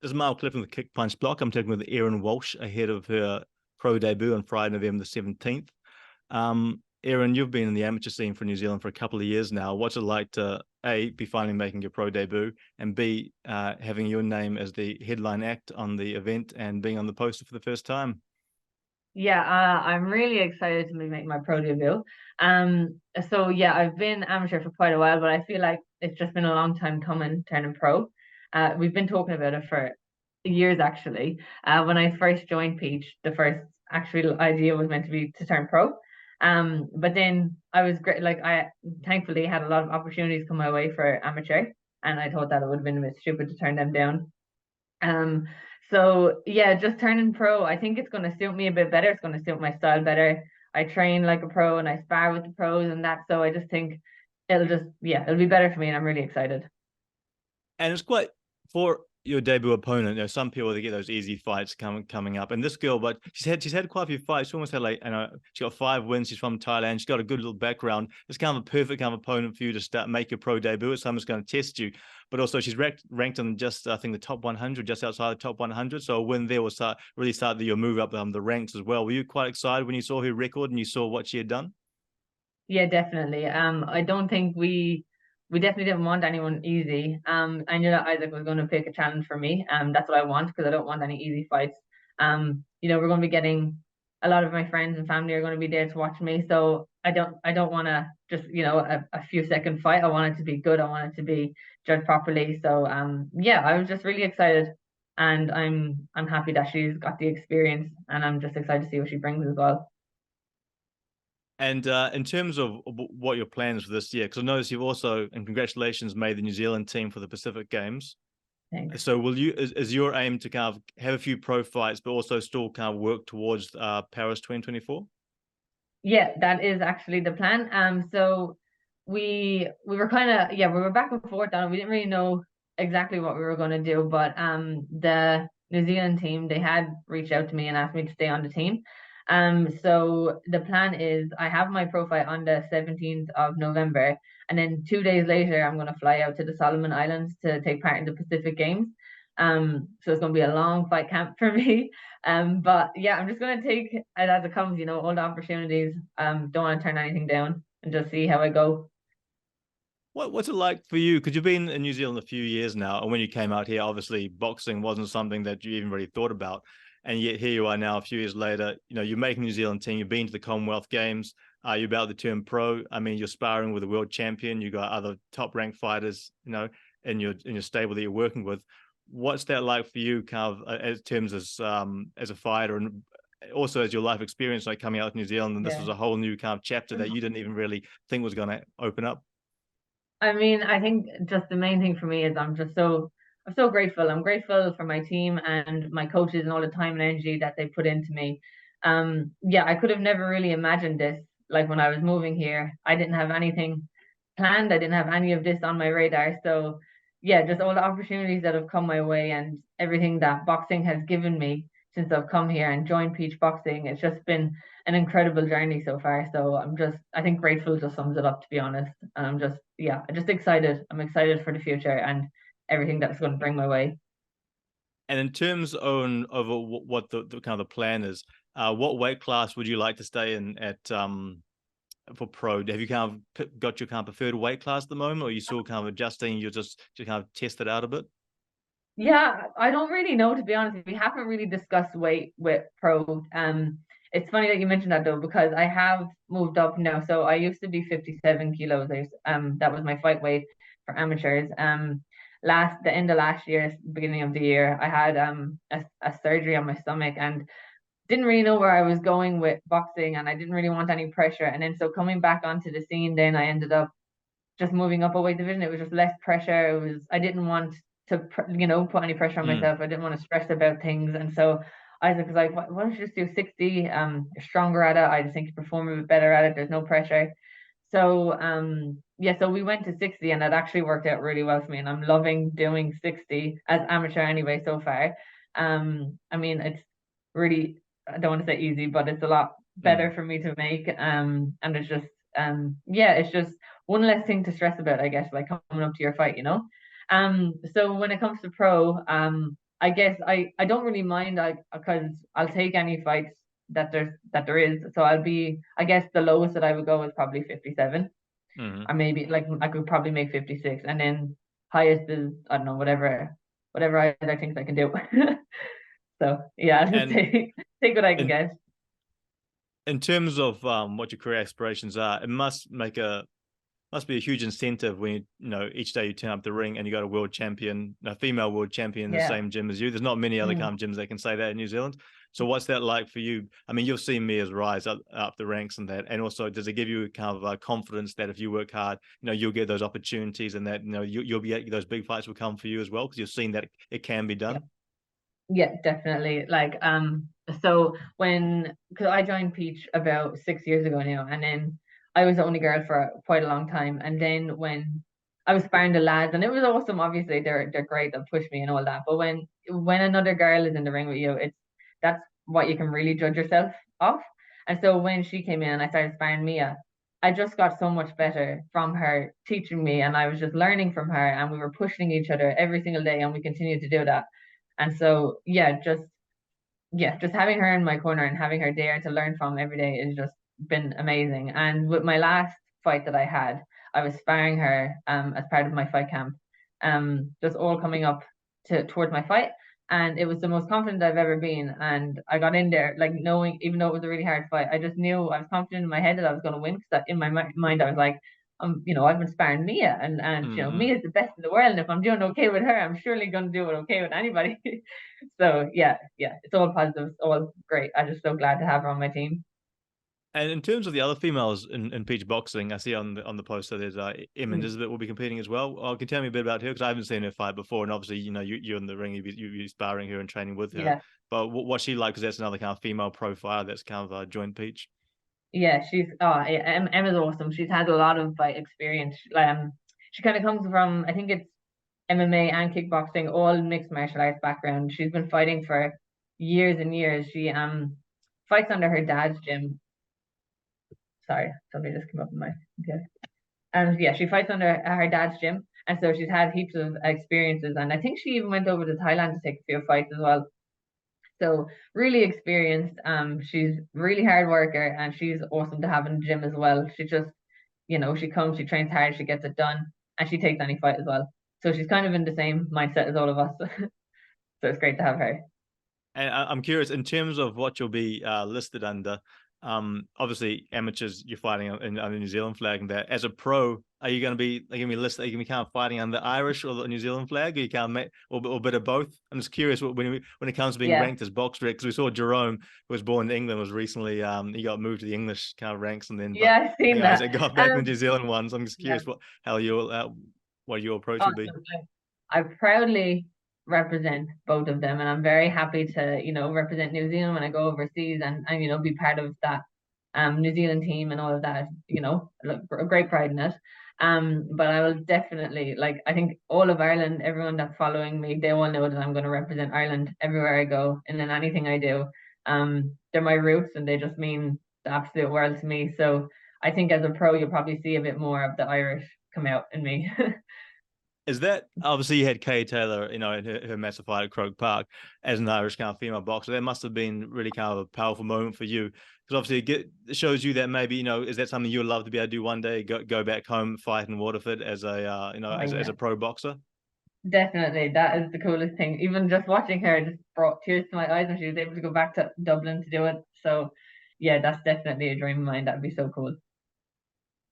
This is Mark Cliff from the Kick Punch Block. I'm talking with Érin Walsh ahead of her pro debut on Friday, November the 17th. Érin, you've been in the amateur scene for New Zealand for a couple of years now. What's it like to, A, be finally making your pro debut, and B, having your name as the headline act on the event and being on the poster for the first time? Yeah, I'm really excited to be making my pro debut. So yeah, I've been amateur for quite a while, but I feel like it's just been a long time coming turning pro. We've been talking about it for years actually. When I first joined Peach, the first actual idea was meant to be to turn pro. But then I was great, like I thankfully had a lot of opportunities come my way for amateur, and I thought that it would have been a bit stupid to turn them down. Um, so yeah, just turning pro, I think it's going to suit me a bit better. It's going to suit my style better. I train like a pro and I spar with the pros and that. So I just think yeah, it'll be better for me, and I'm really excited. And it's quite for your debut opponent. You know, some people they get those easy fights coming up, and this girl, but she's had quite a few fights. She almost had like, she got 5 wins. She's from Thailand. She's got a good little background. It's kind of a perfect kind of opponent for you to start make your pro debut. It's someone's going to test you, but also she's ranked in just I think the top 100, just outside the top 100. So a win there will really start your move up the ranks as well. Were you quite excited when you saw her record and you saw what she had done? Yeah, definitely. I don't think we definitely didn't want anyone easy. I knew that Isaac was going to pick a challenge for me. That's what I want because I don't want any easy fights. We're going to be getting a lot of my friends and family are going to be there to watch me. So I don't want to just, a few second fight. I want it to be good. I want it to be judged properly. So yeah, I was just really excited, and I'm happy that she's got the experience, and I'm just excited to see what she brings as well. And in terms of what your plans for this year, because I noticed you've also, and congratulations, made the New Zealand team for the Pacific Games. Thanks. So is your aim to kind of have a few pro fights, but also still kind of work towards Paris 2024? Yeah, that is actually the plan. So we were kind of, yeah, we were back and forth on it. We didn't really know exactly what we were going to do, but the New Zealand team, they had reached out to me and asked me to stay on the team. So the plan is I have my profile on the 17th of November, and then 2 days later I'm going to fly out to the Solomon Islands to take part in the Pacific Games. So it's going to be a long fight camp for me. But yeah, I'm just gonna take it as it comes, all the opportunities. Don't want to turn anything down and just see how I go. What's it like for you? Because you've been in New Zealand a few years now, and when you came out here, obviously boxing wasn't something that you even really thought about, and yet here you are now, a few years later. You know, you're making New Zealand team. You've been to the Commonwealth Games. You're about to turn pro. I mean, you're sparring with a world champion. You got other top ranked fighters, in your stable that you're working with. What's that like for you, kind of, as terms as a fighter, and also as your life experience, like coming out to New Zealand, and this was Yeah. a whole new kind of chapter that you didn't even really think was going to open up. I mean, I think just the main thing for me is I'm so grateful. I'm grateful for my team and my coaches and all the time and energy that they put into me. Yeah, I could have never really imagined this. Like when I was moving here, I didn't have anything planned. I didn't have any of this on my radar. So yeah, just all the opportunities that have come my way and everything that boxing has given me since I've come here and joined Peach Boxing. It's just been an incredible journey so far. So I think grateful just sums it up, to be honest. And yeah, just excited. I'm excited for the future and everything that's going to bring my way. And in terms of what the kind of the plan is, what weight class would you like to stay in at for pro? Have you kind of got your kind of preferred weight class at the moment, or are you still kind of adjusting? You're just to kind of test it out a bit? Yeah, I don't really know, to be honest. We haven't really discussed weight with pro. It's funny that you mentioned that though, because I have moved up now. So I used to be 57 kilos. That was my fight weight for amateurs. The end of last year, beginning of the year, I had a surgery on my stomach and didn't really know where I was going with boxing, and I didn't really want any pressure. And then so coming back onto the scene, then I ended up just moving up a weight division. It was just less pressure. I didn't want to, put any pressure on Mm. myself. I didn't want to stress about things. And so Isaac was like, why don't you just do 60? You're stronger at it. I just think you perform a bit better at it. There's no pressure. So yeah, so we went to 60, and it actually worked out really well for me. And I'm loving doing 60 as amateur anyway so far. I mean, it's really, I don't want to say easy, but it's a lot better Mm. for me to make. And it's just yeah, it's just one less thing to stress about, I guess, like coming up to your fight. So when it comes to pro, I guess I don't really mind, because I'll take any fights that there is. So I'll be, I guess the lowest that I would go is probably 57, Hmm. or maybe like I could probably make 56, and then highest is, I don't know, whatever I think I can do. So yeah, I'll just And take what I can in get. in terms of what your career aspirations are, it must be a huge incentive when each day you turn up the ring and you got a world champion, a female world champion in the Yeah. same gym as you. There's not many other Mm. kind of gyms that can say that in New Zealand. So what's that like for you? I mean, you've seen Mia's rise up the ranks and that, and also does it give you kind of confidence that if you work hard, you'll get those opportunities and that you'll be those big fights will come for you as well because you've seen that it can be Yeah. done. Yeah, definitely. Like, so because I joined Peach about 6 years ago now, and then I was the only girl for quite a long time. And then when I was sparring the lads, and it was awesome, obviously they're great, they'll push me and all that. But when another girl is in the ring with you, that's what you can really judge yourself off. And so when she came in and I started sparring Mia, I just got so much better from her teaching me, and I was just learning from her, and we were pushing each other every single day, and we continued to do that. And so, just having her in my corner and having her there to learn from every day has just been amazing. And with my last fight that I had, I was sparring her as part of my fight camp, just all coming up to towards my fight. And it was the most confident I've ever been. And I got in there, like, knowing, even though it was a really hard fight, I just knew I was confident in my head that I was going to win, because in my mind I was like, I've been sparring Mia, and Mm-hmm. Mia's the best in the world. And if I'm doing okay with her, I'm surely going to do it okay with anybody. So yeah, it's all positive, it's all great. I'm just so glad to have her on my team. And in terms of the other females in Peach Boxing, I see on the poster there's Em and Mm. Elizabeth will be competing as well. Can you tell me a bit about her because I haven't seen her fight before, and obviously you're in the ring, you sparring her and training with her. Yeah, But what's she like? Because that's another kind of female profile that's kind of joined Peach. yeah, Emma's awesome. She's had a lot of fight experience. She kind of comes from, I think it's MMA and kickboxing, all mixed martial arts background. She's been fighting for years and years. She fights under her dad's gym. Sorry, somebody just came up in my computer. And yeah, she fights under her dad's gym, and so she's had heaps of experiences. And I think she even went over to Thailand to take a few fights as well. So really experienced. She's really hard worker, and she's awesome to have in the gym as well. She just, she comes, she trains hard, she gets it done, and she takes any fight as well. So she's kind of in the same mindset as all of us. So it's great to have her. And I'm curious in terms of what you'll be listed under. Obviously, amateurs you're fighting under the New Zealand flag, and that as a pro, are you going to be listed? Are you going to be kind of fighting under the Irish or the New Zealand flag, or you can't make or a bit of both? I'm just curious when it comes to being Yeah. ranked as box rec because we saw Jerome, who was born in England, was recently he got moved to the English kind of ranks, and then but Yeah, I've seen as that. it got back in the Um, New Zealand ones, I'm just yeah, curious what your approach will be. awesome. I proudly represent both of them, and I'm very happy to, represent New Zealand when I go overseas, and be part of that New Zealand team and all of that, look, a great pride in it. But I will definitely, like, I think all of Ireland, everyone that's following me, they all know that I'm going to represent Ireland everywhere I go and in anything I do. They're my roots, and they just mean the absolute world to me. So I think as a pro, you'll probably see a bit more of the Irish come out in me. Is that obviously you had Kay Taylor, in her massive fight at Croke Park as an Irish kind of female boxer? That must have been really kind of a powerful moment for you because obviously it shows you that maybe is that something you would love to be able to do one day? Go back home, fight in Waterford as a Oh as yeah, a pro boxer. definitely. That is the coolest thing. Even just watching her just brought tears to my eyes when she was able to go back to Dublin to do it. So yeah, that's definitely a dream of mine. That'd be so cool.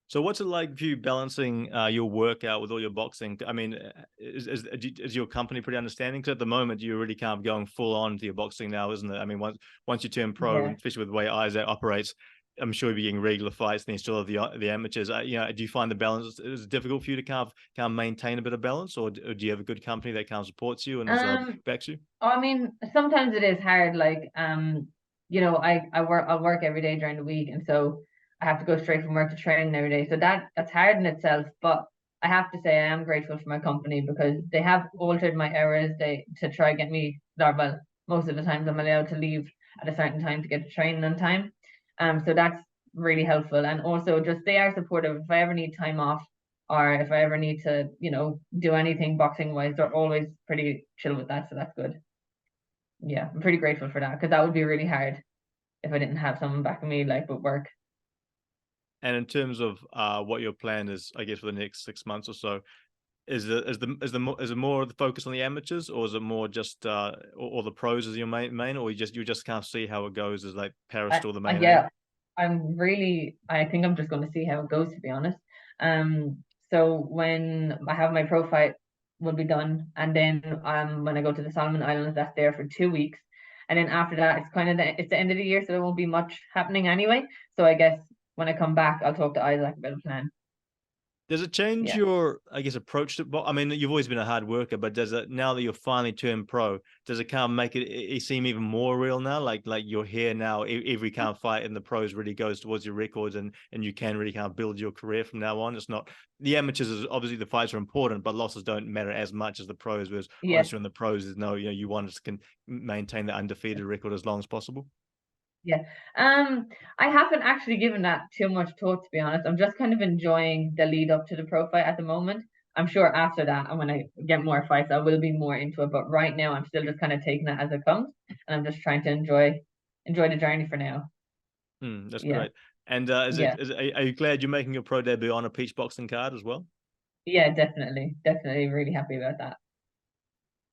So what's it like for you balancing your workout with all your boxing? I mean, is your company pretty understanding? Because at the moment you're really kind of going full on to your boxing now, isn't it? I mean, once you turn pro, Yeah. especially with the way Isaac operates, I'm sure you'll be getting regular fights, and you still have the amateurs. Do you find the balance is it difficult for you to kind of maintain a bit of balance, or do you have a good company that kind of supports you and is Um, backs you? I mean, sometimes it is hard. Like, I work every day during the week, and so I have to go straight from work to training every day. So that's hard in itself. But I have to say I am grateful for my company because they have altered my hours to try get me, or, well, most of the times I'm allowed to leave at a certain time to get to training on time. So that's really helpful. And also just they are supportive. If I ever need time off or if I ever need to, do anything boxing wise, they're always pretty chill with that. So that's good. yeah, I'm pretty grateful for that because that would be really hard if I didn't have someone backing me like with work. And in terms of what your plan is, I guess for the next 6 months or so, is it more of the focus on the amateurs, or is it more just or the pros as your main, or you just can't see how it goes? Is like Paris still the main aim? Yeah, I think I'm just going to see how it goes, to be honest. So when I have my pro fight will be done, and then when I go to the Solomon Islands, that's there for 2 weeks, and then after that, it's kind of it's the end of the year, so there won't be much happening anyway. So I guess when I come back, I'll talk to Isaac about a plan. Does it change Yeah. your, I guess, approach to? Well, I mean, you've always been a hard worker, but does it, now that you're finally turned pro, does it kind of make it seem even more real now? Like you're here now. Every kind of fight in the pros really goes towards your records, and you can really kind of build your career from now on. It's not the amateurs. Is obviously the fights are important, but losses don't matter as much as the pros. Whereas Yeah. obviously in the pros, is no, you want to can maintain the undefeated record as long as possible. Yeah. I haven't actually given that too much thought, to be honest. I'm just kind of enjoying the lead up to the pro fight at the moment. I'm sure after that, and when I get more fights, I will be more into it. But right now, I'm still just kind of taking it as it comes, and I'm just trying to enjoy the journey for now. That's Yeah. great. And Yeah. are you glad you're making your pro debut on a peach boxing card as well? Yeah, definitely. Definitely really happy about that.